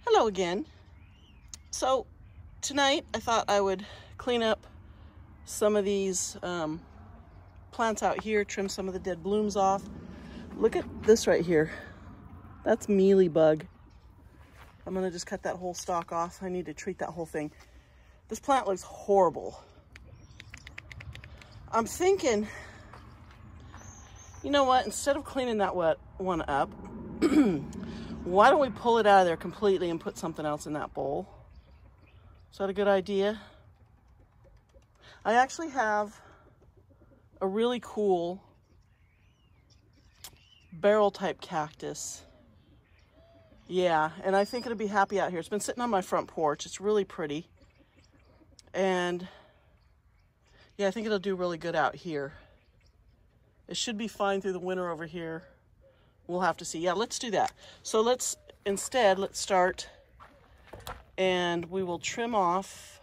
Hello again. So tonight I thought I would clean up some of these plants out here, trim some of the dead blooms off. Look at this right here. That's mealybug. I'm gonna just cut that whole stalk off. I need to treat that whole thing. This plant looks horrible. I'm thinking, you know what, instead of cleaning that one up, why don't we pull it out of there completely and put something else in that bowl? Is that a good idea? I actually have a really cool barrel type cactus. Yeah, and I think it'll be happy out here. It's been sitting on my front porch. It's really pretty. And yeah, I think it'll do really good out here. It should be fine through the winter over here. We'll have to see. Yeah, let's do that. So let's start, and we will trim off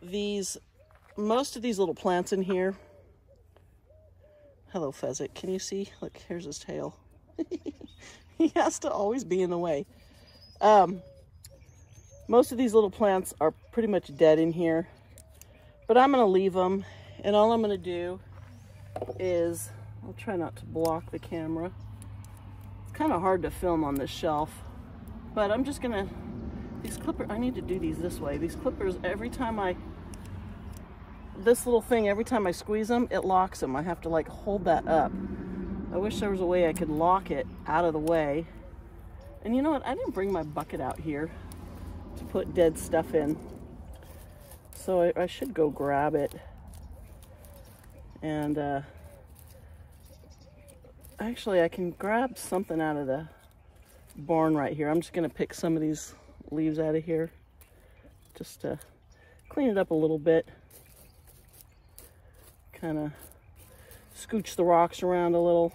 most of these little plants in here. Hello, pheasant. Can you see? Look, here's his tail. He has to always be in the way. Most of these little plants are pretty much dead in here, but I'm going to leave them, and all I'm going to do is, I'll try not to block the camera. It's kind of hard to film on this shelf, but I'm just gonna, these clippers, I need to do these this way. These clippers, every time I squeeze them, it locks them. I have to like hold that up. I wish there was a way I could lock it out of the way. And you know what? I didn't bring my bucket out here to put dead stuff in. So I should go grab it. And actually, I can grab something out of the barn right here. I'm just going to pick some of these leaves out of here just to clean it up a little bit. Kind of scooch the rocks around a little.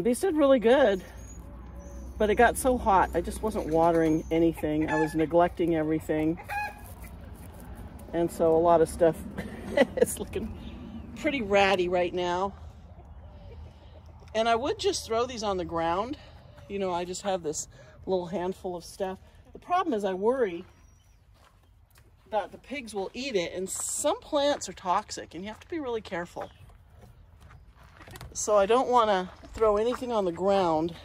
These did really good, but it got so hot. I just wasn't watering anything. I was neglecting everything. And so a lot of stuff is looking pretty ratty right now. And I would just throw these on the ground. You know, I just have this little handful of stuff. The problem is I worry that the pigs will eat it, and some plants are toxic and you have to be really careful. So I don't want to throw anything on the ground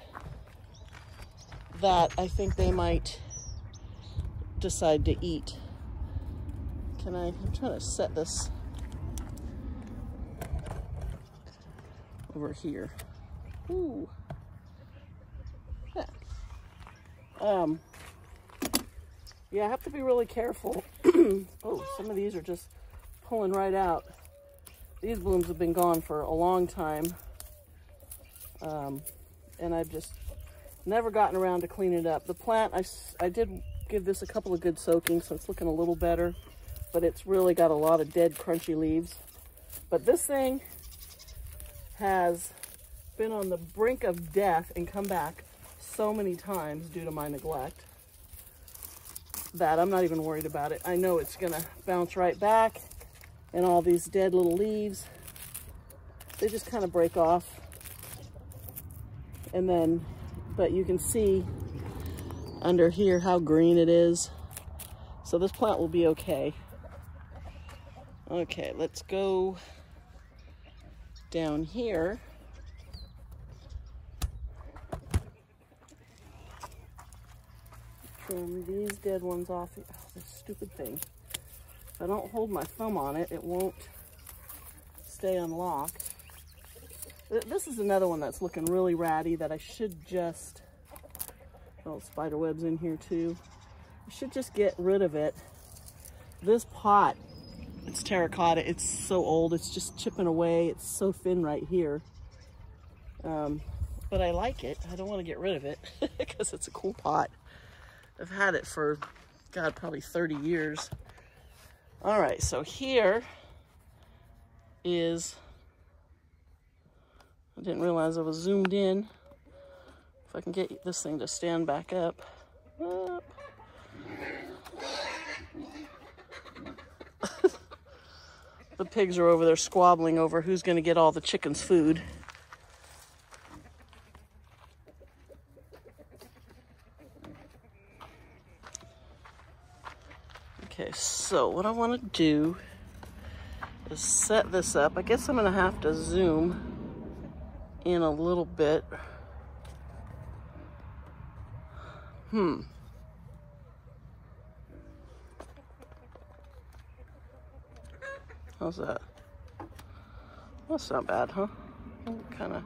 that I think they might decide to eat. I'm trying to set this over here. Ooh. Yeah. Yeah, I have to be really careful. Oh, some of these are just pulling right out. These blooms have been gone for a long time. And I've just never gotten around to cleaning it up. The plant, I did give this a couple of good soakings, so it's looking a little better. But it's really got a lot of dead, crunchy leaves. But this thing has been on the brink of death and come back so many times due to my neglect that I'm not even worried about it. I know it's gonna bounce right back, and all these dead little leaves, they just kind of break off. And then, but you can see under here how green it is. So this plant will be okay. Okay, let's go down here. Trim these dead ones off. Oh, this stupid thing. If I don't hold my thumb on it, it won't stay unlocked. This is another one that's looking really ratty that I should just, oh, spider webs in here too. I should just get rid of it. This pot, it's terracotta. It's so old. It's just chipping away. It's so thin right here. But I like it. I don't want to get rid of it because it's a cool pot. I've had it for, God, probably 30 years. All right, so here is, I didn't realize I was zoomed in. If I can get this thing to stand back up. The pigs are over there squabbling over who's going to get all the chickens' food. so what I want to do is set this up. I guess I'm going to have to zoom in a little bit. How's that? That's not bad, huh? Kind of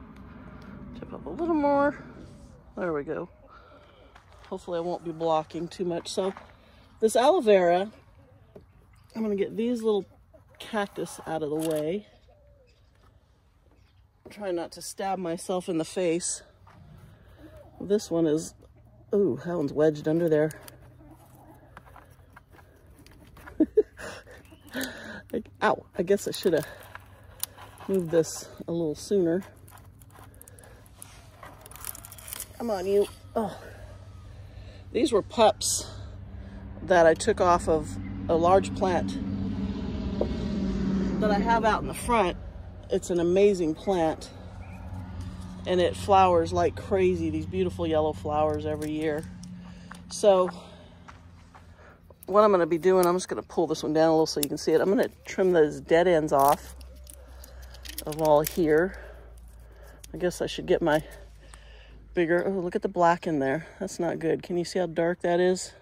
tip up a little more. There we go. Hopefully I won't be blocking too much. So this aloe vera, I'm going to get these little cactus out of the way. Try not to stab myself in the face. This one is, ooh, that one's wedged under there. Ow, I guess I should have moved this a little sooner. Come on, you. Oh. These were pups that I took off of a large plant that I have out in the front. It's an amazing plant, and it flowers like crazy, these beautiful yellow flowers every year. So what I'm going to be doing, I'm just going to pull this one down a little so you can see it. I'm going to trim those dead ends off of all here. I guess I should get my bigger, oh, look at the black in there. That's not good. Can you see how dark that is?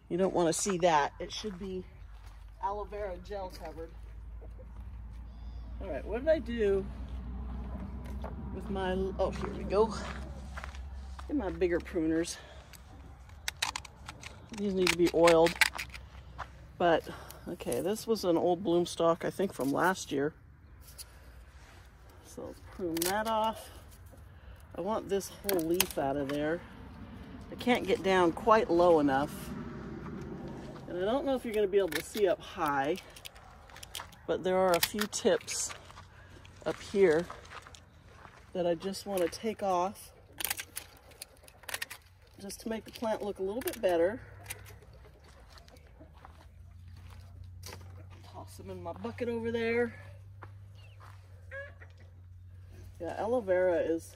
You don't want to see that. It should be aloe vera gel covered. All right, what did I do with my, oh, here we go. Get my bigger pruners. These need to be oiled. But, okay, this was an old bloom stalk, I think from last year. So let's prune that off. I want this whole leaf out of there. I can't get down quite low enough. And I don't know if you're going to be able to see up high, but there are a few tips up here that I just want to take off just to make the plant look a little bit better. Toss them in my bucket over there. Yeah, aloe vera is,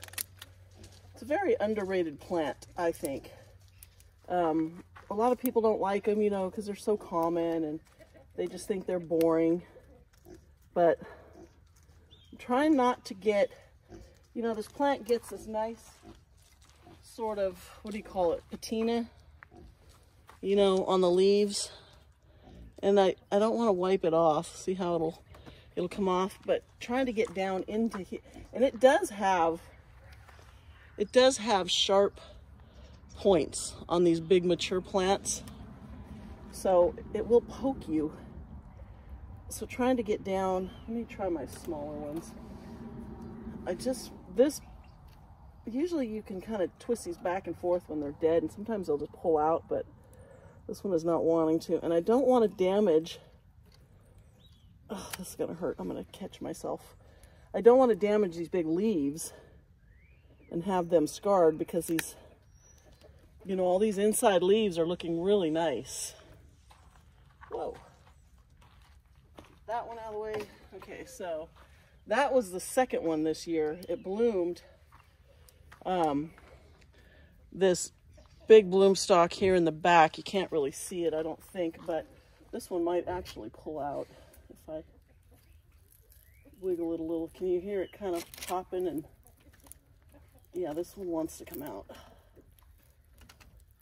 it's a very underrated plant, I think. A lot of people don't like them, you know, because they're so common and they just think they're boring. But I'm trying not to get, you know, this plant gets this nice sort of, what do you call it, patina, you know, on the leaves. And I don't want to wipe it off. See how it'll come off, but trying to get down into here. And it does have sharp points on these big mature plants, so it will poke you. So trying to get down, let me try my smaller ones. Usually you can kind of twist these back and forth when they're dead, and sometimes they'll just pull out, but this one is not wanting to. And I don't want to damage, oh, this is gonna hurt, I'm gonna catch myself. I don't want to damage these big leaves and have them scarred, because these, you know, all these inside leaves are looking really nice. Whoa. That one out of the way. Okay, so that was the second one this year. It bloomed. This big bloom stalk here in the back. You can't really see it, I don't think, but this one might actually pull out if I wiggle it a little. Can you hear it kind of popping? And yeah, this one wants to come out.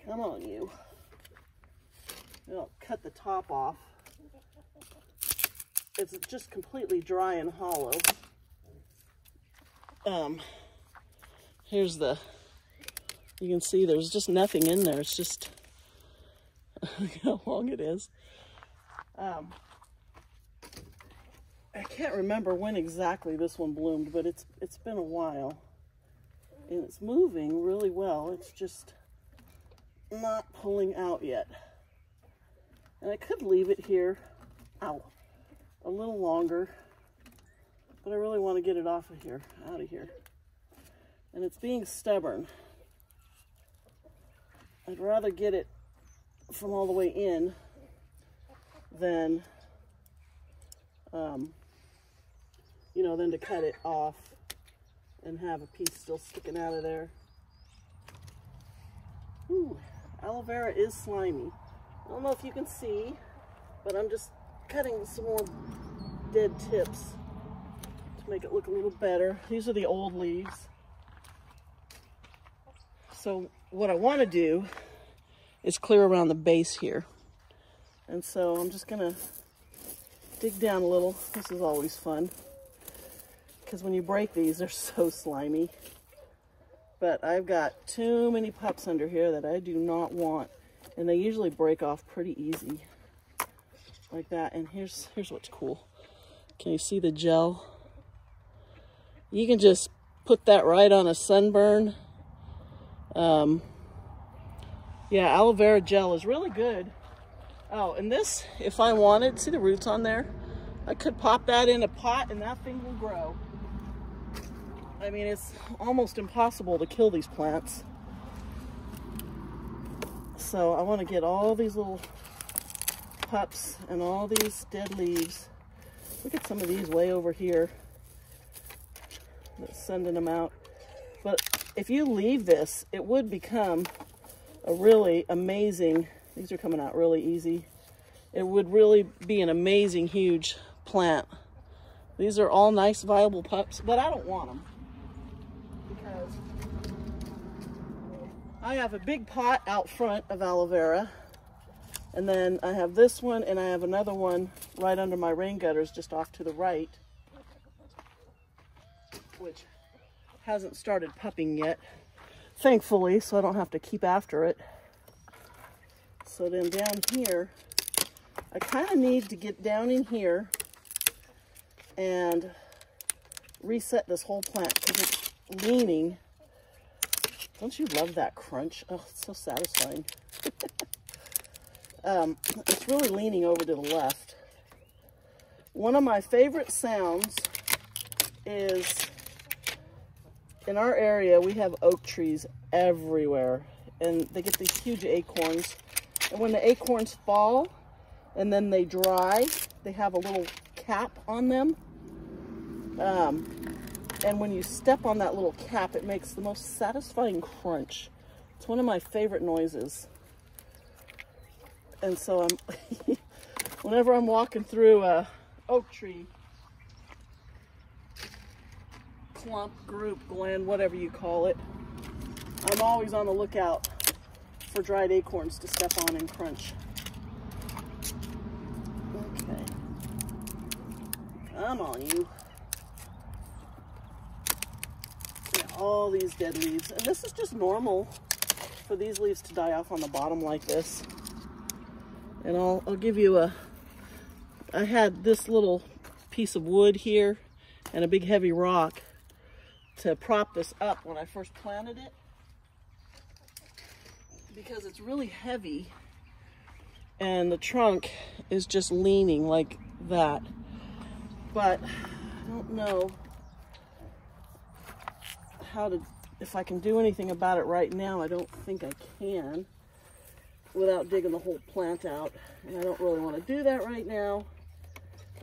Come on, you. I'll cut the top off. It's just completely dry and hollow. Here's the, you can see there's just nothing in there. It's just, look how long it is. I can't remember when exactly this one bloomed, but it's been a while. And it's moving really well. It's just not pulling out yet. And I could leave it here, ow, a little longer, but I really want to get it off of here, out of here. And it's being stubborn. I'd rather get it from all the way in than, you know, than to cut it off and have a piece still sticking out of there. Ooh, aloe vera is slimy. I don't know if you can see, but I'm just cutting some more dead tips to make it look a little better. These are the old leaves. So what I want to do is clear around the base here. And so I'm just gonna dig down a little. This is always fun, because when you break these, they're so slimy. But I've got too many pups under here that I do not want. And they usually break off pretty easy. Like that. And here's what's cool. Can you see the gel? You can just put that right on a sunburn. Yeah, aloe vera gel is really good. Oh, and this, if I wanted, see the roots on there? I could pop that in a pot and that thing will grow. I mean, it's almost impossible to kill these plants. So I want to get all these little pups and all these dead leaves. Look at some of these way over here that's sending them out. But if you leave this, it would become a really amazing, these are coming out really easy. It would really be an amazing, huge plant. These are all nice, viable pups, but I don't want them because I have a big pot out front of aloe vera, and then I have this one, and I have another one right under my rain gutters just off to the right, which hasn't started pupping yet, thankfully, so I don't have to keep after it. So then down here, I kind of need to get down in here and reset this whole plant because it's leaning. Don't you love that crunch? Oh, it's so satisfying. It's really leaning over to the left. One of my favorite sounds is, in our area, we have oak trees everywhere, and they get these huge acorns. And when the acorns fall and then they dry, they have a little cap on them. And when you step on that little cap, it makes the most satisfying crunch. It's one of my favorite noises. And so whenever I'm walking through a oak tree clump, group, glen, whatever you call it, I'm always on the lookout for dried acorns to step on and crunch. Okay. Come on, you. All these dead leaves, and this is just normal for these leaves to die off on the bottom like this. And I'll give you I had this little piece of wood here and a big heavy rock to prop this up when I first planted it, because it's really heavy and the trunk is just leaning like that. But I don't know if I can do anything about it right now. I don't think I can without digging the whole plant out, and I don't really want to do that right now.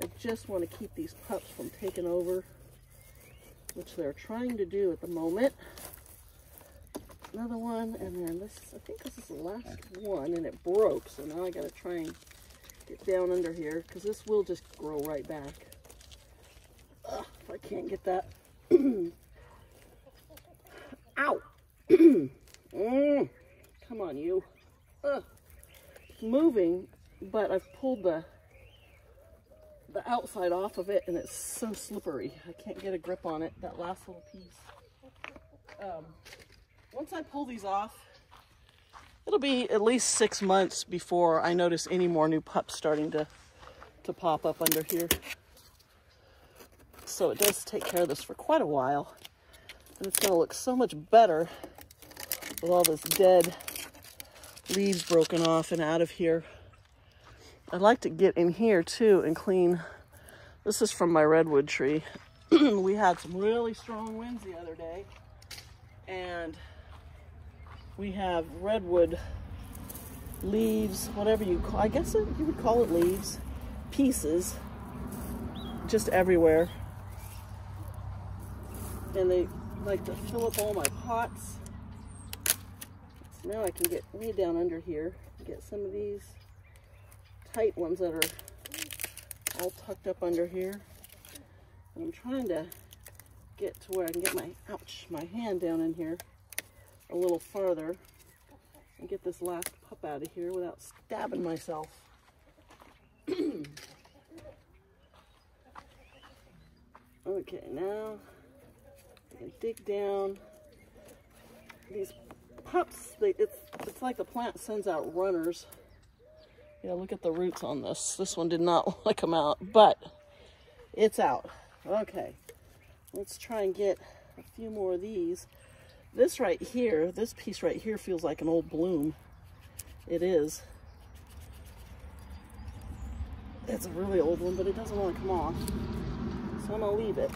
I just want to keep these pups from taking over, which they're trying to do at the moment. Another one, and then this, I think this is the last one, and it broke, so now I got to try and get down under here, because this will just grow right back. Ugh, if I can't get that. Ow! Come on, you. It's moving, but I've pulled the outside off of it, and it's so slippery. I can't get a grip on it, that last little piece. Once I pull these off, it'll be at least 6 months before I notice any more new pups starting to pop up under here. So it does take care of this for quite a while. And it's going to look so much better with all this dead leaves broken off and out of here. I'd like to get in here too and clean. This is from my redwood tree. We had some really strong winds the other day, and we have redwood leaves, whatever you call, I guess you would call it leaves, pieces, just everywhere. And they like to fill up all my pots. So now I can get way down under here and get some of these tight ones that are all tucked up under here. And I'm trying to get to where I can get my hand down in here a little farther and get this last pup out of here without stabbing myself. Okay, now I can dig down. These pups, it's like the plant sends out runners. Yeah, look at the roots on this. This one did not want to come out, but it's out. Okay, let's try and get a few more of these. This right here, this piece right here feels like an old bloom. It is. It's a really old one, but it doesn't want to come off. So I'm gonna leave it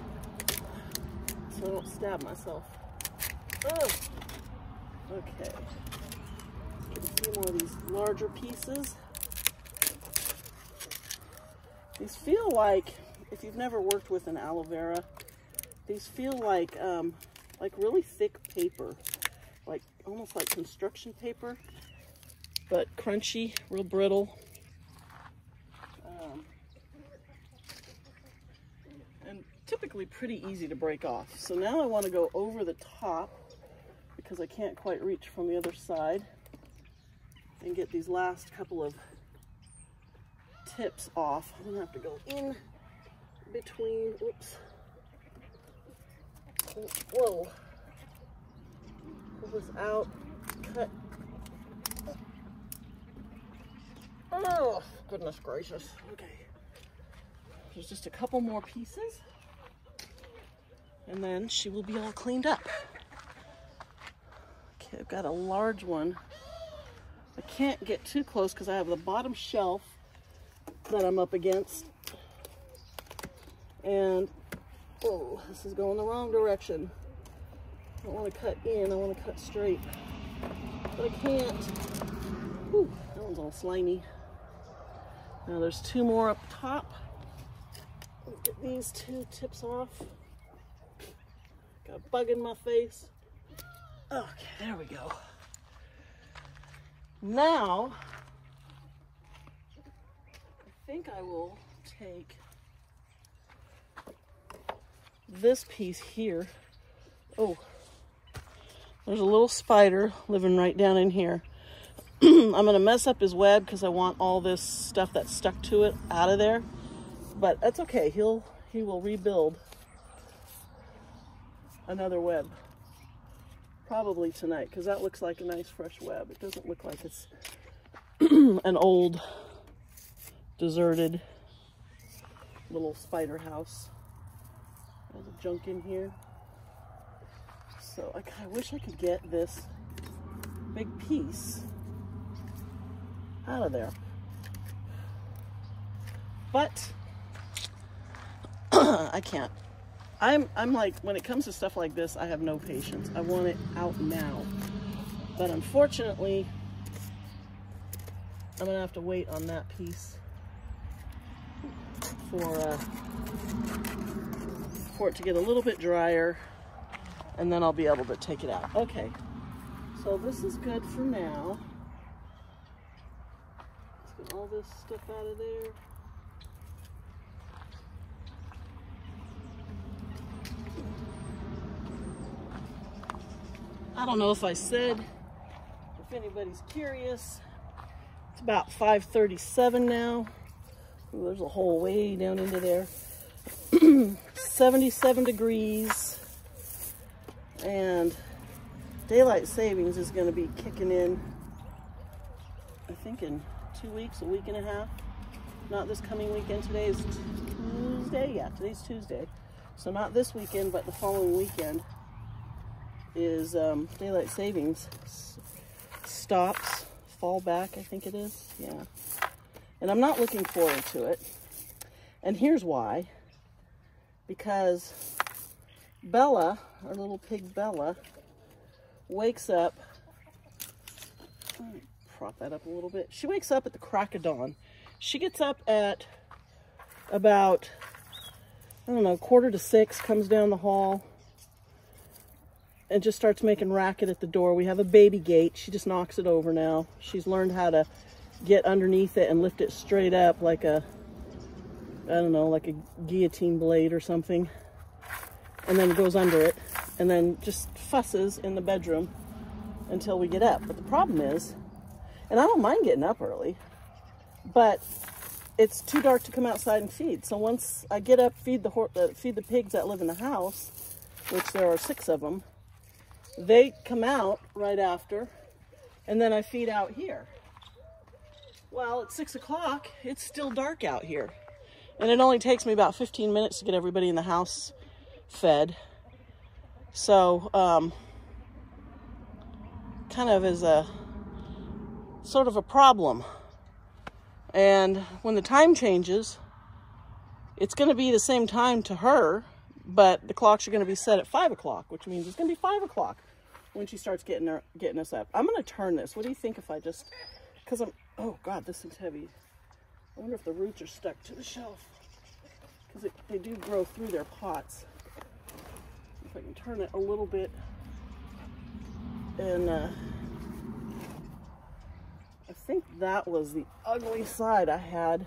so I don't stab myself. Oh. Okay. Get a few more of these larger pieces. These feel like, if you've never worked with an aloe vera, these feel like really thick paper, like almost like construction paper, but crunchy, real brittle. And typically pretty easy to break off. So now I want to go over the top because I can't quite reach from the other side and get these last couple of tips off. I'm gonna have to go in between, oops. Whoa. Pull this out, cut. Oh, goodness gracious. Okay. There's just a couple more pieces, and then she will be all cleaned up. Okay, I've got a large one. I can't get too close because I have the bottom shelf that I'm up against. And, oh, this is going the wrong direction. I don't want to cut in, I want to cut straight. But I can't. Whew, that one's all slimy. Now there's two more up top. Let's get these two tips off. Got a bug in my face. Okay, there we go. Now, I think I will take this piece here. Oh, there's a little spider living right down in here. I'm gonna mess up his web because I want all this stuff that's stuck to it out of there. But that's okay, he will rebuild another web. Probably tonight, because that looks like a nice fresh web. It doesn't look like it's an old, deserted little spider house. There's a junk in here. So I wish I could get this big piece out of there. But I can't. I'm like, when it comes to stuff like this, I have no patience. I want it out now. But unfortunately, I'm gonna have to wait on that piece for it to get a little bit drier, and then I'll be able to take it out. Okay, so this is good for now. Let's get all this stuff out of there. I don't know if I said, if anybody's curious, it's about 5:37 now. Ooh, there's a hole way down into there. 77 degrees, and daylight savings is going to be kicking in, I think in 2 weeks, a week and a half. Not this coming weekend. Today is Tuesday. Yeah, today's Tuesday. So not this weekend, but the following weekend is daylight savings stops, fall back, I think it is. Yeah. And I'm not looking forward to it. And here's why. Because Bella, our little pig Bella, wakes up, let me prop that up a little bit. She wakes up at the crack of dawn. She gets up at about, I don't know, 5:45, comes down the hall, and just starts making racket at the door. We have a baby gate. She just knocks it over now. She's learned how to get underneath it and lift it straight up like a, I don't know, like a guillotine blade or something. And then goes under it and then just fusses in the bedroom until we get up. But the problem is, and I don't mind getting up early, but it's too dark to come outside and feed. So once I get up, feed the pigs that live in the house, which there are 6 of them, they come out right after, and then I feed out here. Well, at 6 o'clock, it's still dark out here. And it only takes me about 15 minutes to get everybody in the house fed. So, kind of is a sort of a problem. And when the time changes, it's going to be the same time to her, but the clocks are going to be set at 5 o'clock, which means it's going to be 5 o'clock when she starts getting us up. I'm going to turn this. What do you think if I just, because oh God, this thing's heavy. I wonder if the roots are stuck to the shelf, because they do grow through their pots. If I can turn it a little bit, and I think that was the ugly side I had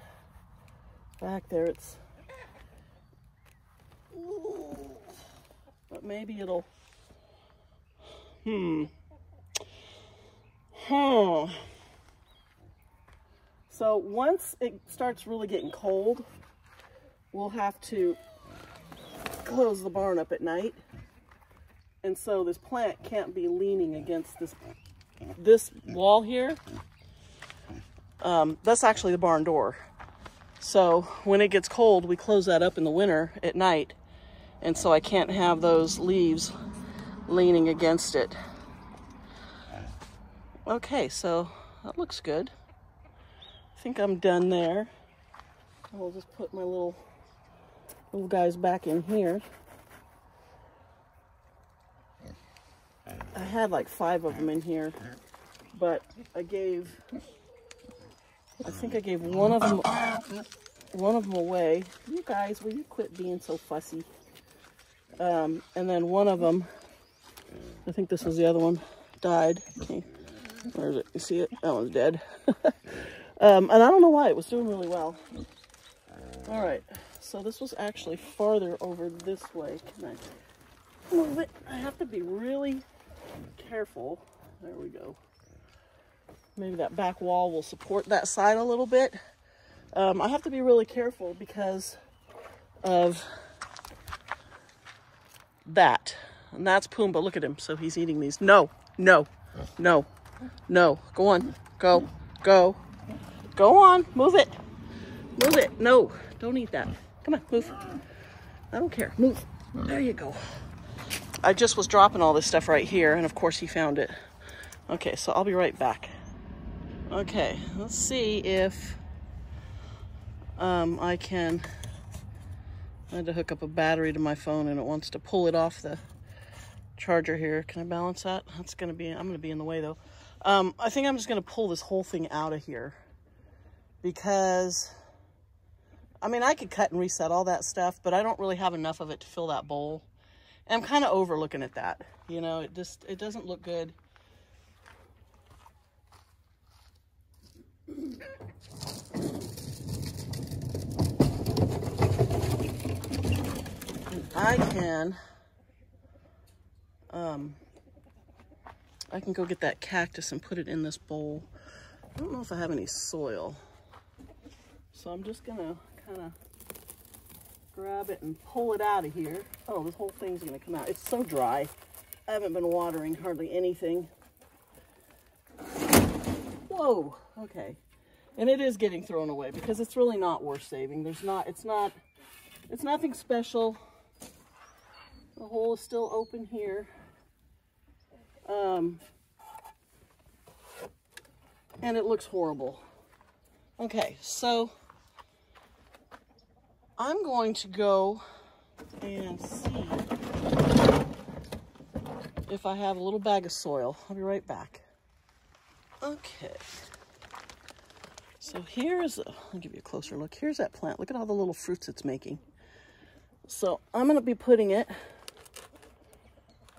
back there. It's, but maybe it'll, So once it starts really getting cold, we'll have to close the barn up at night. And so this plant can't be leaning against this wall here. That's actually the barn door. So when it gets cold, we close that up in the winter at night. And so I can't have those leaves leaning against it. Okay, so that looks good. I think I'm done there. I'll just put my little guys back in here. I had like 5 of them in here, but I think I gave one of them away. You guys, will you quit being so fussy? And then one of them, I think this was the other one, died. Okay. Where is it? You see it? That one's dead. And I don't know why. It was doing really well. All right. So this was actually farther over this way. Can I move it? I have to be really careful. There we go. Maybe that back wall will support that side a little bit. I have to be really careful because of that. And that's Pumbaa. Look at him. So he's eating these. No, no, no, no. Go on. Go, go. Go on. Move it. Move it. No, don't eat that. Come on, move. I don't care. Move. There you go. I just was dropping all this stuff right here, and of course he found it. Okay, so I'll be right back. Okay, let's see if I had to hook up a battery to my phone and it wants to pull it off the charger here. Can I balance that? That's gonna be, I'm gonna be in the way though. I think I'm just gonna pull this whole thing out of here because, I mean, I could cut and reset all that stuff, but I don't really have enough of it to fill that bowl. And I'm kind of over looking at that. You know, it doesn't look good. I can go get that cactus and put it in this bowl. I don't know if I have any soil. So I'm just gonna kind of grab it and pull it out of here. Oh, this whole thing's gonna come out. It's so dry. I haven't been watering hardly anything. Whoa, okay. And it is getting thrown away because it's really not worth saving. It's nothing special. The hole is still open here. And it looks horrible. Okay, so I'm going to go and see if I have a little bag of soil. I'll be right back. Okay. So I'll give you a closer look. Here's that plant. Look at all the little fruits it's making. So I'm going to be putting it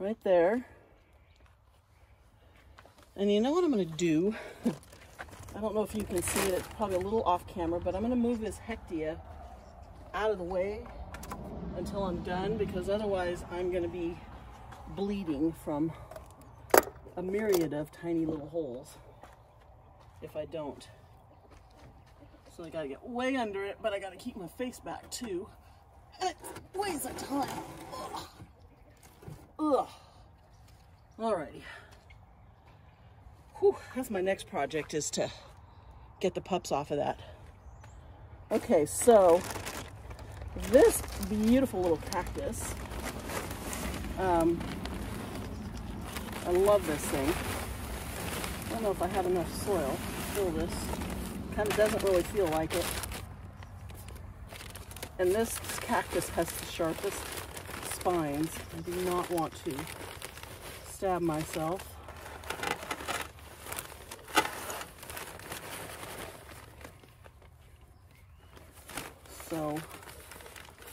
right there. And you know what I'm going to do? I don't know if you can see it, it's probably a little off camera, but I'm going to move this Hectia out of the way until I'm done, because otherwise I'm going to be bleeding from a myriad of tiny little holes if I don't. So I got to get way under it, but I got to keep my face back too. And it weighs a ton. Ugh. Ugh. Alrighty. Whew, that's my next project, is to get the pups off of that. Okay, so this beautiful little cactus, I love this thing. I don't know if I have enough soil to fill this. Kind of doesn't really feel like it. And this cactus has the sharpest spines. I do not want to stab myself. So,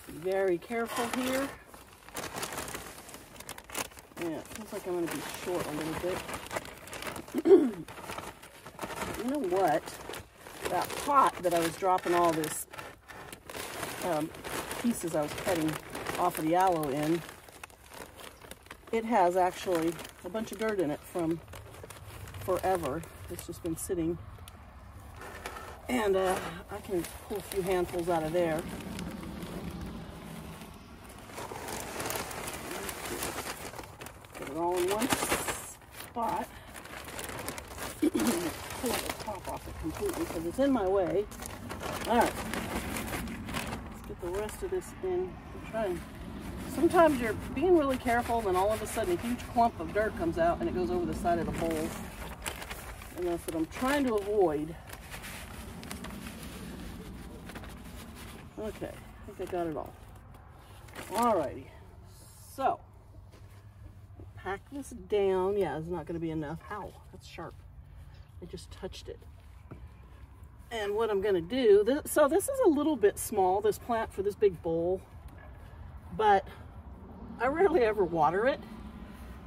be very careful here. Yeah, it feels like I'm going to be short a little bit. You know what? That pot that I was dropping all this pieces I was cutting off of the aloe in, it has actually a bunch of dirt in it from forever. It's just been sitting. And I can pull a few handfuls out of there. Get it all in one spot. Pull the top off it completely because it's in my way. All right. Let's get the rest of this in. I'm trying. Sometimes you're being really careful, and then all of a sudden a huge clump of dirt comes out and it goes over the side of the bowl. And that's what I'm trying to avoid. Okay, I think I got it all. Alrighty, so pack this down. Yeah, it's not going to be enough. Ow, that's sharp. I just touched it. And what I'm going to do, so this is a little bit small, this plant, for this big bowl, but I rarely ever water it.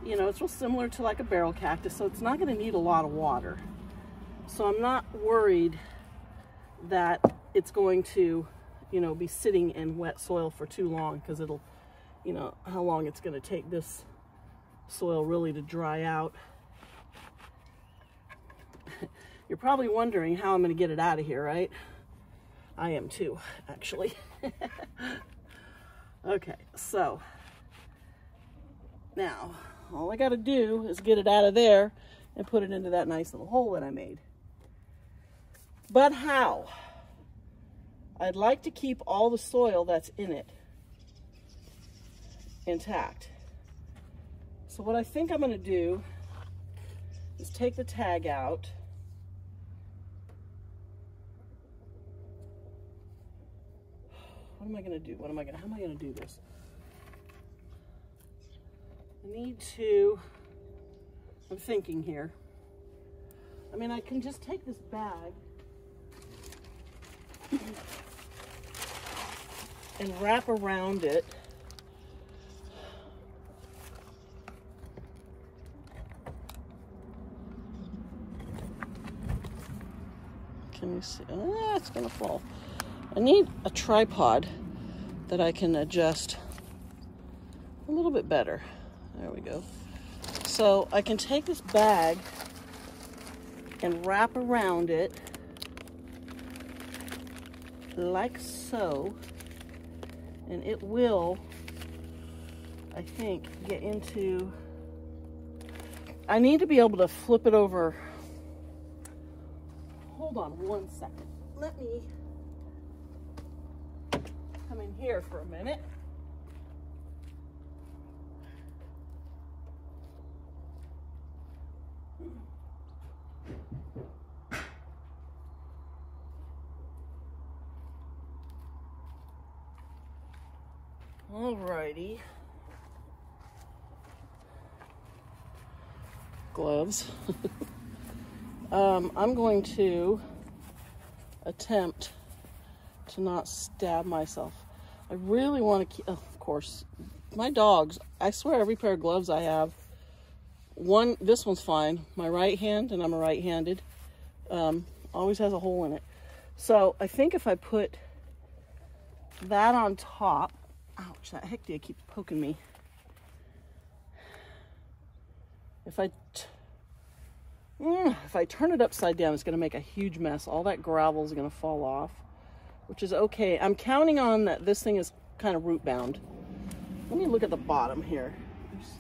You know, it's real similar to like a barrel cactus, so it's not going to need a lot of water. So I'm not worried that it's going to, you know, be sitting in wet soil for too long, because it'll, you know, how long it's going to take this soil really to dry out. You're probably wondering how I'm going to get it out of here, right? I am too, actually. Okay, so now all I got to do is get it out of there and put it into that nice little hole that I made. But how? I'd like to keep all the soil that's in it intact. So what I think I'm going to do is take the tag out. What am I going to do? How am I going to do this? I need to, I'm thinking here. I mean, I can just take this bag and wrap around it. Can you see? Ah, it's gonna fall. I need a tripod that I can adjust a little bit better. There we go. So I can take this bag and wrap around it like so, and it will, I think, get into, I need to be able to flip it over. Hold on one second. Let me come in here for a minute. Alrighty. Gloves. I'm going to attempt to not stab myself. I really want to keep, of course, my dogs, I swear every pair of gloves I have, this one's fine, my right hand, and I'm a right-handed. Always has a hole in it. So I think if I put that on top, ouch, that hectia keeps poking me. If I turn it upside down, it's going to make a huge mess. All that gravel is going to fall off, which is okay. I'm counting on that this thing is kind of root bound. Let me look at the bottom here. There's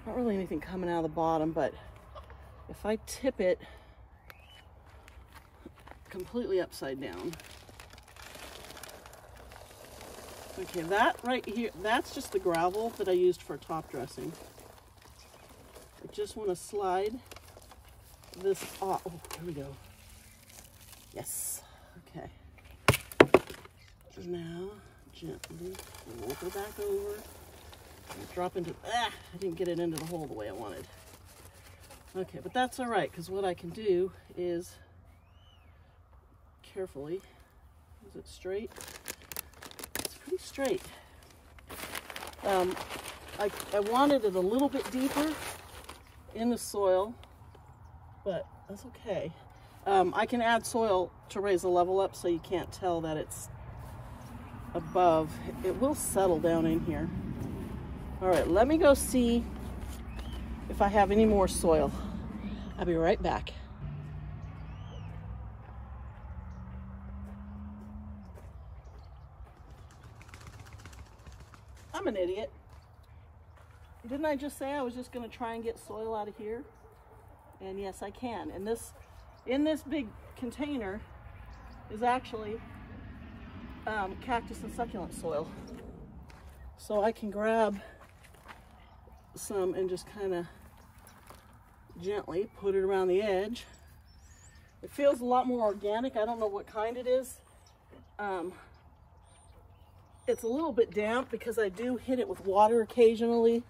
not really anything coming out of the bottom, but if I tip it completely upside down. Okay, that right here, that's just the gravel that I used for top dressing. I just want to slide this off. Oh, here we go. Yes. Okay. Now, gently flip it back over. And drop into, I didn't get it into the hole the way I wanted. Okay, but that's all right, because what I can do is carefully, is it straight? It's pretty straight. I wanted it a little bit deeper in the soil, but that's okay. I can add soil to raise the level up so you can't tell that it's above. It will settle down in here. All right, let me go see if I have any more soil. I'll be right back. I'm an idiot. Didn't I just say I was just going to try and get soil out of here? And yes, I can. And in this big container is actually cactus and succulent soil. So I can grab some and just kind of gently put it around the edge. It feels a lot more organic. I don't know what kind it is. It's a little bit damp because I do hit it with water occasionally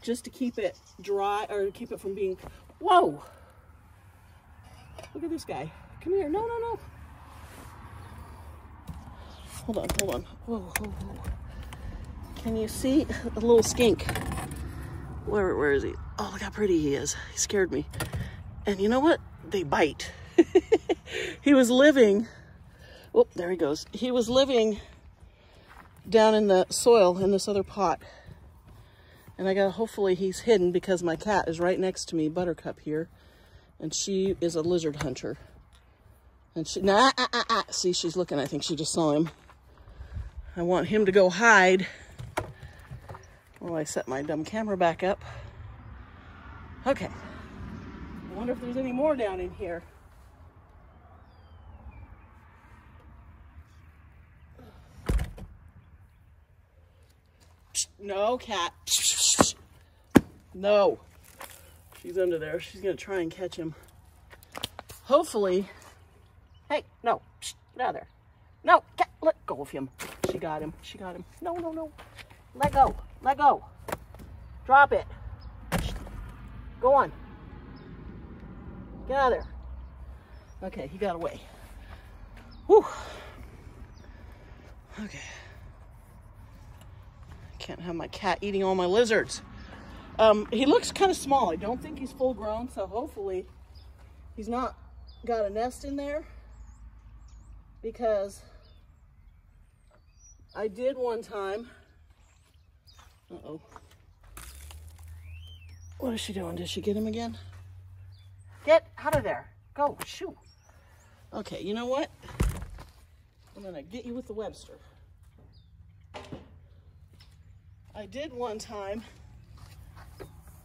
just to keep it dry, or to keep it from being, whoa! Look at this guy. Come here. No, no, no. Hold on, hold on. Whoa, whoa, whoa. Can you see a little skink? Where is he? Oh, look how pretty he is. He scared me. And you know what? They bite. He was living, oh, there he goes. He was living down in the soil in this other pot. And hopefully he's hidden because my cat is right next to me, Buttercup here. And she is a lizard hunter. And she, see, she's looking. I think she just saw him. I want him to go hide while I set my dumb camera back up. Okay. I wonder if there's any more down in here. No, cat. No. She's under there. She's going to try and catch him. Hopefully. Hey, no. Get out of there. No, cat, let go of him. She got him. She got him. No, no, no. Let go. Let go. Drop it. Go on. Get out of there. Okay, he got away. Whew. Okay. Can't have my cat eating all my lizards. He looks kind of small. I don't think he's full grown, so hopefully he's not got a nest in there, because I did one time. Uh-oh. What is she doing? Did she get him again? Get out of there. Go, shoot. Okay, you know what? I'm gonna get you with the Webster. I did one time.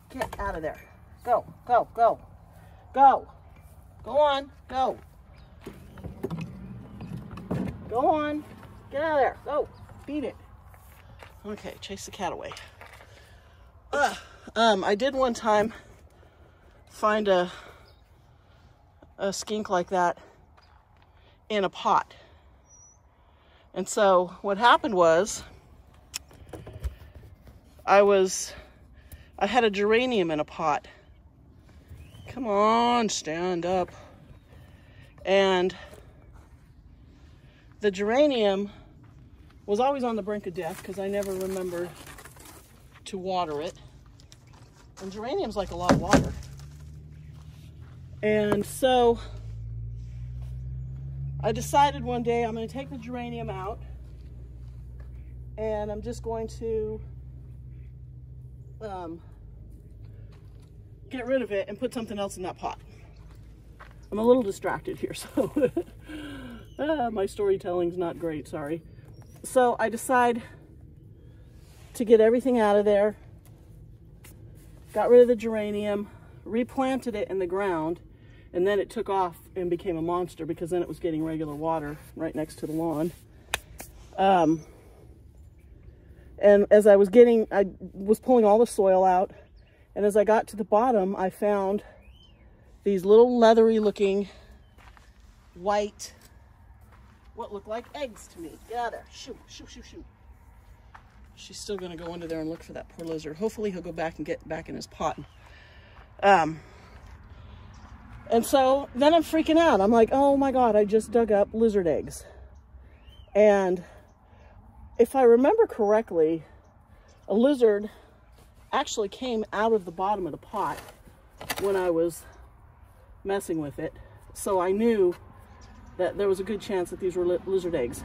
Get out of there. Go, go, go. Go. Go on, go. Go on. Get out of there. Go. Beat it. Okay, chase the cat away. I did one time find a skink like that in a pot. And so what happened was I had a geranium in a pot. Come on, stand up. And the geranium was always on the brink of death because I never remembered to water it. And geraniums like a lot of water. And so I decided one day I'm going to take the geranium out and I'm just going to get rid of it and put something else in that pot. I'm a little distracted here, so my storytelling's not great, sorry. So I decide to get everything out of there, got rid of the geranium, replanted it in the ground, and then it took off and became a monster because then it was getting regular water right next to the lawn. And as I was pulling all the soil out, and as I got to the bottom, I found these little leathery looking white, what looked like eggs to me. Get out of there, shoot, shoot, shoot, shoot. She's still gonna go under there and look for that poor lizard. Hopefully he'll go back and get back in his pot. And so then I'm freaking out. I'm like, oh my God, I just dug up lizard eggs. And if I remember correctly, a lizard actually came out of the bottom of the pot when I was messing with it. So I knew that there was a good chance that these were lizard eggs.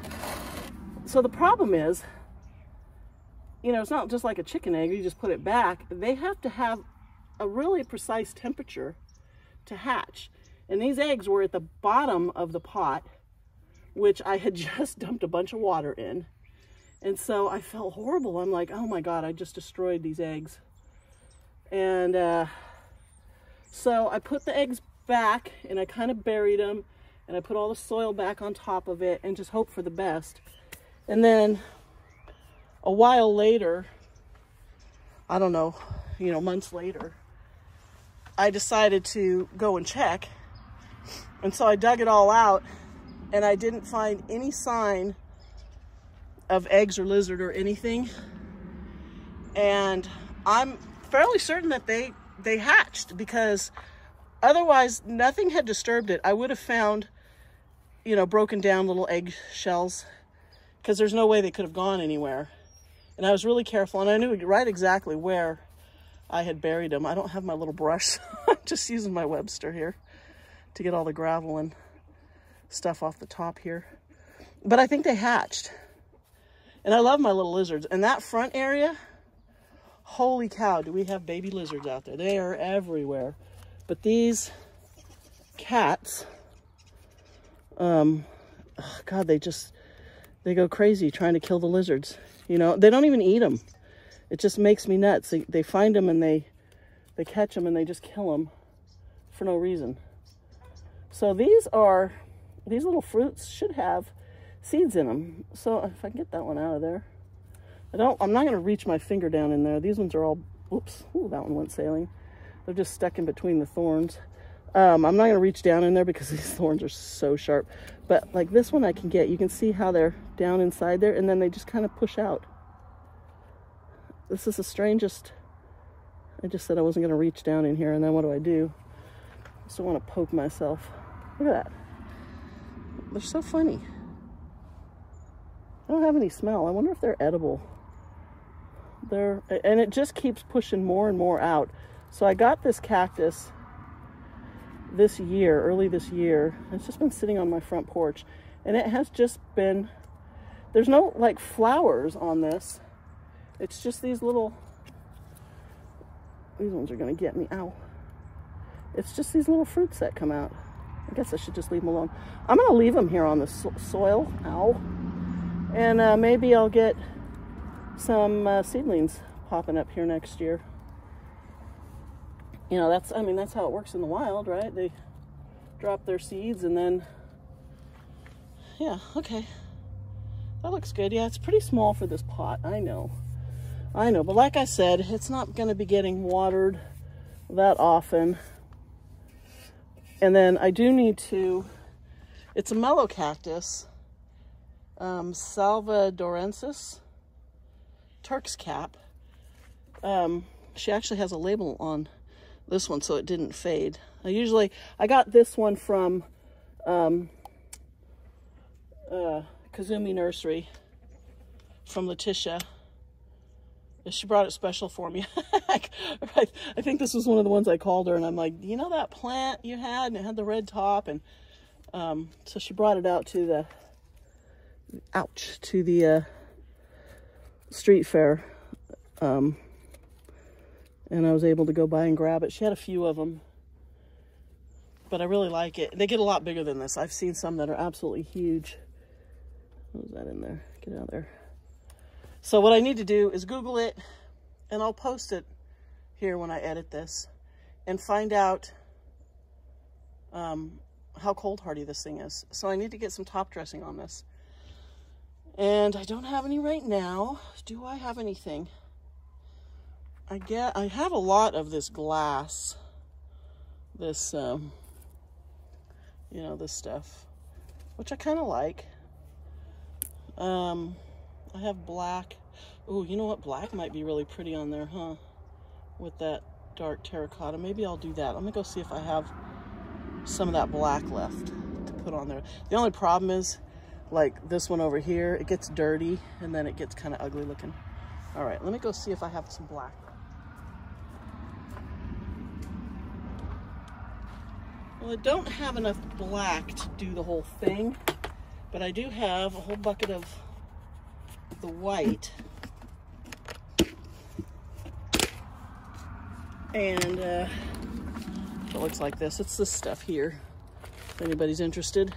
So the problem is, you know, it's not just like a chicken egg, you just put it back. They have to have a really precise temperature to hatch. And these eggs were at the bottom of the pot, which I had just dumped a bunch of water in. And so I felt horrible. I'm like, oh my God, I just destroyed these eggs. And so I put the eggs back and I kind of buried them and I put all the soil back on top of it and just hope for the best. And then a while later, I don't know, you know, months later, I decided to go and check. And so I dug it all out and I didn't find any sign of eggs or lizard or anything. And I'm fairly certain that they hatched, because otherwise nothing had disturbed it. I would have found, you know, broken down little egg shells, because there's no way they could have gone anywhere. And I was really careful, and I knew right exactly where I had buried them. I don't have my little brush, so I'm just using my Webster here to get all the gravel and stuff off the top here. But I think they hatched. And I love my little lizards. And that front area, holy cow, do we have baby lizards out there. They are everywhere. But these cats, oh God, they go crazy trying to kill the lizards. You know, they don't even eat them. It just makes me nuts. They find them and they catch them and they just kill them for no reason. So these little fruits should have seeds in them. So if I can get that one out of there. I'm not going to reach my finger down in there. These ones are all, whoops, ooh, that one went sailing. They're just stuck in between the thorns. I'm not going to reach down in there because these thorns are so sharp. But like this one I can get. You can see how they're down inside there and then they just kind of push out. This is the strangest. I just said I wasn't going to reach down in here, and then what do? I still want to poke myself. Look at that. They're so funny. I don't have any smell. I wonder if they're edible. And it just keeps pushing more and more out. So I got this cactus this year, early this year. It's just been sitting on my front porch, and it has just been, there's no like flowers on this. It's just these little, these ones are gonna get me, ow. It's just these little fruits that come out. I guess I should just leave them alone. I'm gonna leave them here on the soil, ow. And maybe I'll get some seedlings popping up here next year. You know, that's how it works in the wild, right? They drop their seeds and then, yeah, okay. That looks good. Yeah, it's pretty small for this pot, I know. But like I said, it's not going to be getting watered that often. And then I do need to, it's a mellow cactus, Salvadorensis, Turk's cap. She actually has a label on this one so it didn't fade. I got this one from Kazumi Nursery from Letitia. She brought it special for me. I think this was one of the ones I called her, and I'm like, you know that plant you had and it had the red top? And So she brought it out to the, to the street fair. And I was able to go by and grab it. She had a few of them, but I really like it. They get a lot bigger than this. I've seen some that are absolutely huge. What was that in there? Get out of there. So what I need to do is Google it, and I'll post it here when I edit this, and find out how cold hardy this thing is. So I need to get some top dressing on this. And I don't have any right now. Do I have anything? I have a lot of this glass, this, you know, this stuff, which I kind of like. I have black. Oh, you know what? Black might be really pretty on there, huh? With that dark terracotta. Maybe I'll do that. Let me go see if I have some of that black left to put on there. The only problem is, like this one over here, it gets dirty and then it gets kind of ugly looking. All right, let me go see if I have some black. Well, I don't have enough black to do the whole thing, but I do have a whole bucket of the white. And it looks like this. It's this stuff here, if anybody's interested.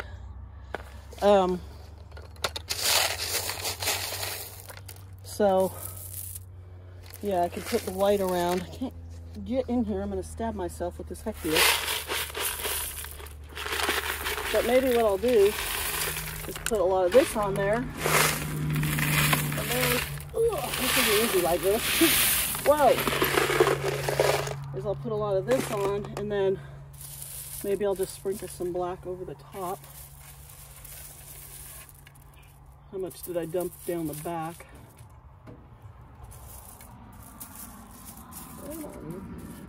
So, yeah, I can put the white around. I can't get in here. I'm going to stab myself with this heck here. But maybe what I'll do is put a lot of this on there. And then, this is easy like this. Whoa! Is I'll put a lot of this on, and then maybe I'll just sprinkle some black over the top. How much did I dump down the back?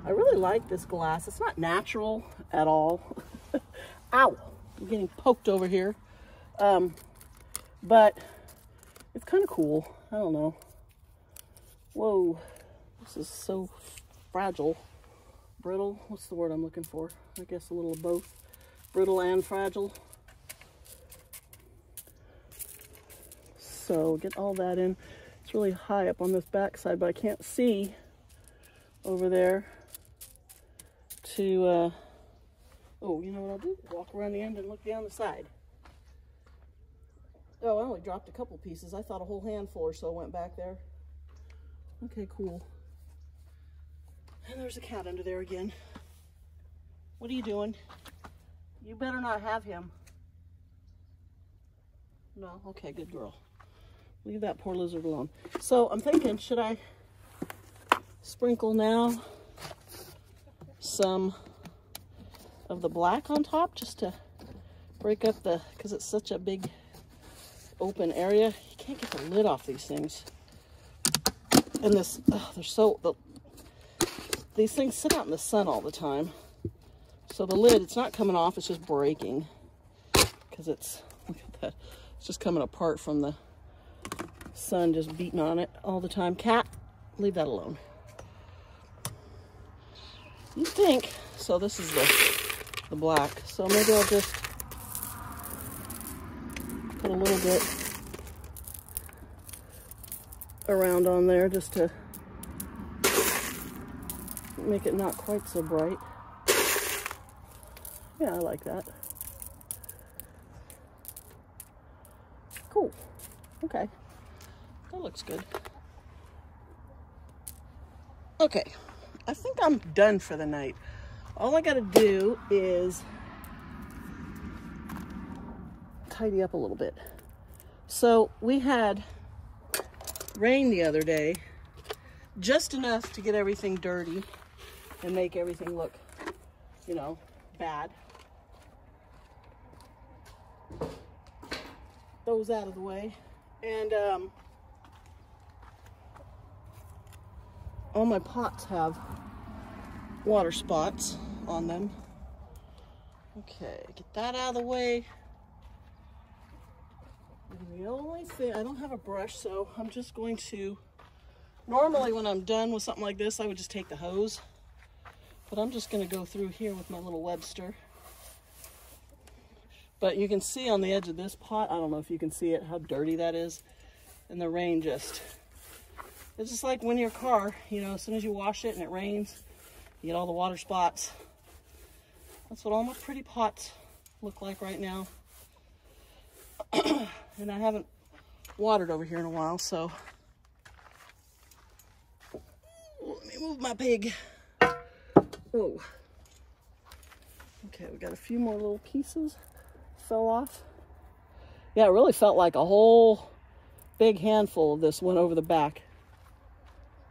I really like this glass. It's not natural at all. Ow! I'm getting poked over here. But it's kind of cool. I don't know. Whoa. This is so fragile. Brittle. What's the word I'm looking for? I guess a little of both. Brittle and fragile. So get all that in. It's really high up on this back side, but I can't see over there to, oh, you know what I'll do? Walk around the end and look down the side. Oh, I only dropped a couple pieces. I thought a whole handful or so went back there. Okay, cool. And there's a cat under there again. What are you doing? You better not have him. No? Okay, good girl. Leave that poor lizard alone. So I'm thinking, should I sprinkle now some of the black on top just to break up the, because it's such a big open area. You can't get the lid off these things. And this, oh, they're so, these things sit out in the sun all the time. So the lid, it's not coming off, it's just breaking. Because it's, look at that, it's just coming apart from the sun just beating on it all the time. Cat, leave that alone. You think, so this is the black. So maybe I'll just put a little bit around on there just to make it not quite so bright. Yeah, I like that. Cool. Okay. That looks good. Okay. I think I'm done for the night. All I gotta do is tidy up a little bit. So we had rain the other day, just enough to get everything dirty and make everything look, you know, bad. Those out of the way. And all my pots have water spots on them. Okay, get that out of the way. And the only thing, I don't have a brush, so I'm just going to, normally when I'm done with something like this, I would just take the hose. But I'm just gonna go through here with my little Webster. But you can see on the edge of this pot, I don't know if you can see it, how dirty that is. And the rain just, it's just like when your car, you know, as soon as you wash it and it rains, you get all the water spots. That's what all my pretty pots look like right now. And I haven't watered over here in a while, so let me move my pig. Oh, okay, we got a few more little pieces fell off. Yeah, it really felt like a whole big handful of this went over the back,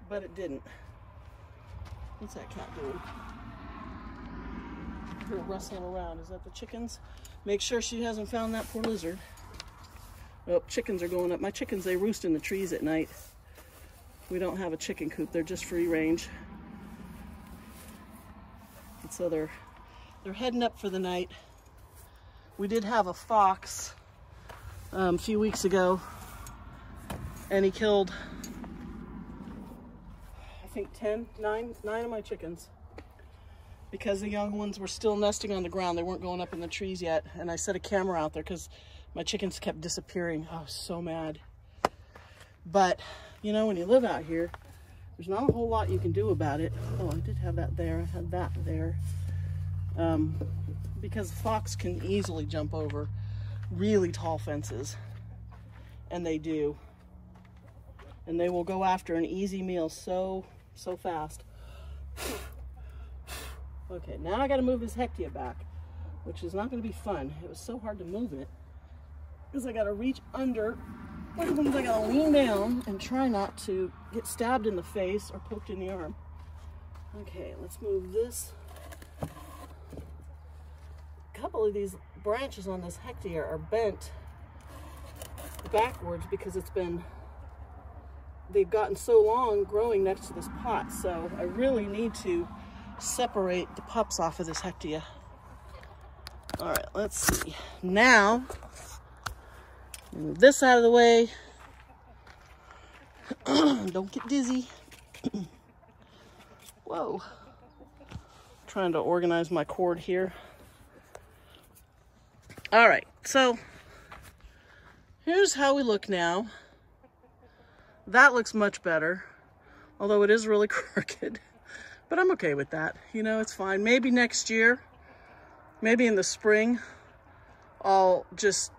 but it didn't. What's that cat doing? I hear her rustling around. Is that the chickens? Make sure she hasn't found that poor lizard. Oh, chickens are going up. My chickens, they roost in the trees at night. We don't have a chicken coop. They're just free range. And so they're heading up for the night. We did have a fox a few weeks ago, and he killed, I think 9 of my chickens, because the young ones were still nesting on the ground. They weren't going up in the trees yet, and I set a camera out there because my chickens kept disappearing. I was so mad. But, you know, when you live out here, there's not a whole lot you can do about it. Oh, I did have that there. I had that there. Because the fox can easily jump over really tall fences. And they do. And they will go after an easy meal so fast. Okay, now I got to move this Hectia back, which is not going to be fun. It was so hard to move it because I got to reach under. I got to lean down and try not to get stabbed in the face or poked in the arm. Okay, let's move this. A couple of these branches on this Hectia are bent backwards because they've gotten so long growing next to this pot. So I really need to separate the pups off of this Hectia. All right, let's see. Now, move this out of the way. Don't get dizzy. Whoa. Trying to organize my cord here. All right, so here's how we look now. That looks much better, although it is really crooked. But I'm okay with that. You know, it's fine. Maybe next year, maybe in the spring, I'll just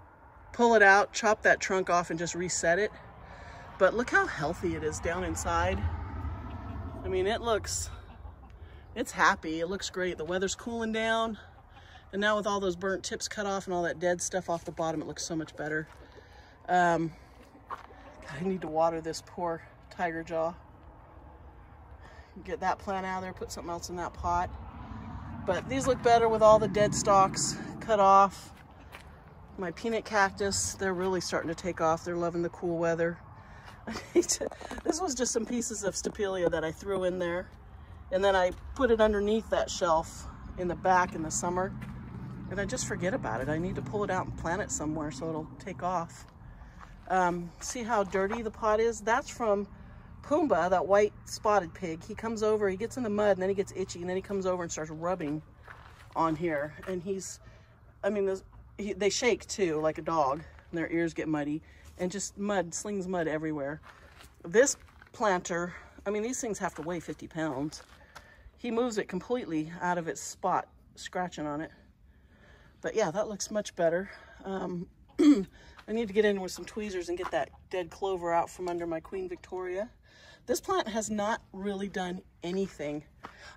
pull it out, chop that trunk off, and just reset it. But look how healthy it is down inside. I mean, it's happy. It looks great. The weather's cooling down. And now with all those burnt tips cut off and all that dead stuff off the bottom, it looks so much better. I need to water this poor tiger jaw. Get that plant out of there, put something else in that pot. But these look better with all the dead stalks cut off. My peanut cactus, they're really starting to take off. They're loving the cool weather. This was just some pieces of Stapelia that I threw in there. And then I put it underneath that shelf in the back in the summer. And I just forget about it. I need to pull it out and plant it somewhere so it'll take off. See how dirty the pot is? That's from Pumbaa, that white spotted pig. He comes over, he gets in the mud, and then he gets itchy, and then he comes over and starts rubbing on here. And they shake too, like a dog, and their ears get muddy, and just slings mud everywhere. This planter, I mean, these things have to weigh 50 pounds. He moves it completely out of its spot, scratching on it. But yeah, that looks much better. I need to get in with some tweezers and get that dead clover out from under my Queen Victoria. This plant has not really done anything.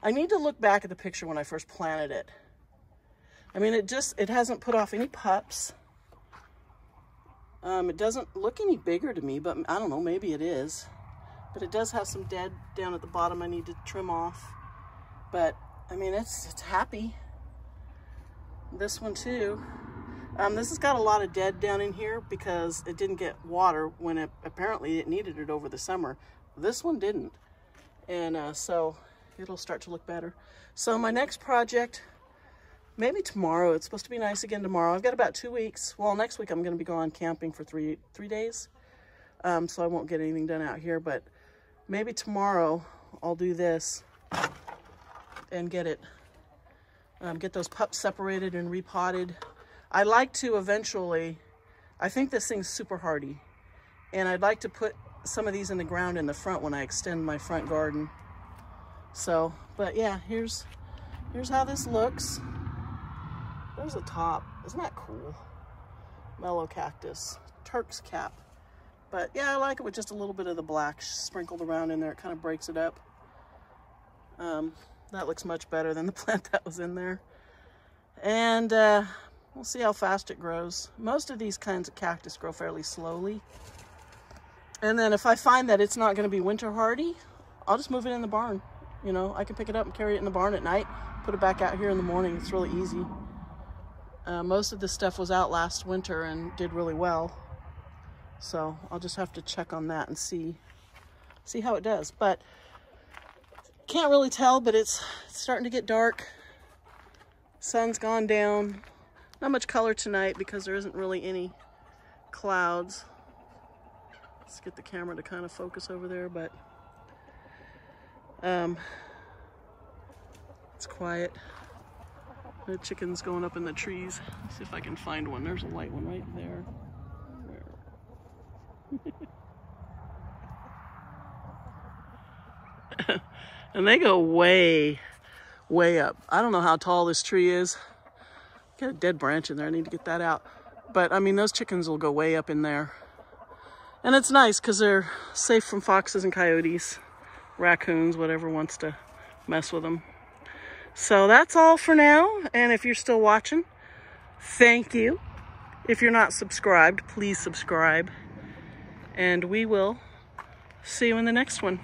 I need to look back at the picture when I first planted it. I mean, it hasn't put off any pups. It doesn't look any bigger to me, but I don't know, maybe it is. But it does have some dead down at the bottom I need to trim off. But, I mean, it's happy. This one too. This has got a lot of dead down in here because it didn't get water when apparently it needed it over the summer. This one didn't. And so it'll start to look better. So my next project, maybe tomorrow. It's supposed to be nice again tomorrow. I've got about 2 weeks. Well, next week I'm going to be going camping for three days. So I won't get anything done out here. But maybe tomorrow I'll do this and get those pups separated and repotted. I like to eventually, I think this thing's super hardy, and I'd like to put some of these in the ground in the front when I extend my front garden. So, but yeah, here's how this looks. There's a top. Isn't that cool? Mellow cactus, Turk's cap. But yeah, I like it with just a little bit of the black sprinkled around in there. It kind of breaks it up. That looks much better than the plant that was in there. And we'll see how fast it grows. Most of these kinds of cactus grow fairly slowly. And then if I find that it's not going to be winter hardy, I'll just move it in the barn. You know, I can pick it up and carry it in the barn at night, put it back out here in the morning. It's really easy. Most of this stuff was out last winter and did really well. So I'll just have to check on that and see how it does. But can't really tell, but it's starting to get dark. Sun's gone down. Not much color tonight because there isn't really any clouds. Let's get the camera to kind of focus over there, but it's quiet. The chicken's going up in the trees. Let's see if I can find one. There's a white one right there. And they go way, way up. I don't know how tall this tree is. Got a dead branch in there. I need to get that out. But I mean, those chickens will go way up in there. And it's nice because they're safe from foxes and coyotes, raccoons, whatever wants to mess with them. So that's all for now. And if you're still watching, thank you. If you're not subscribed, please subscribe. And we will see you in the next one.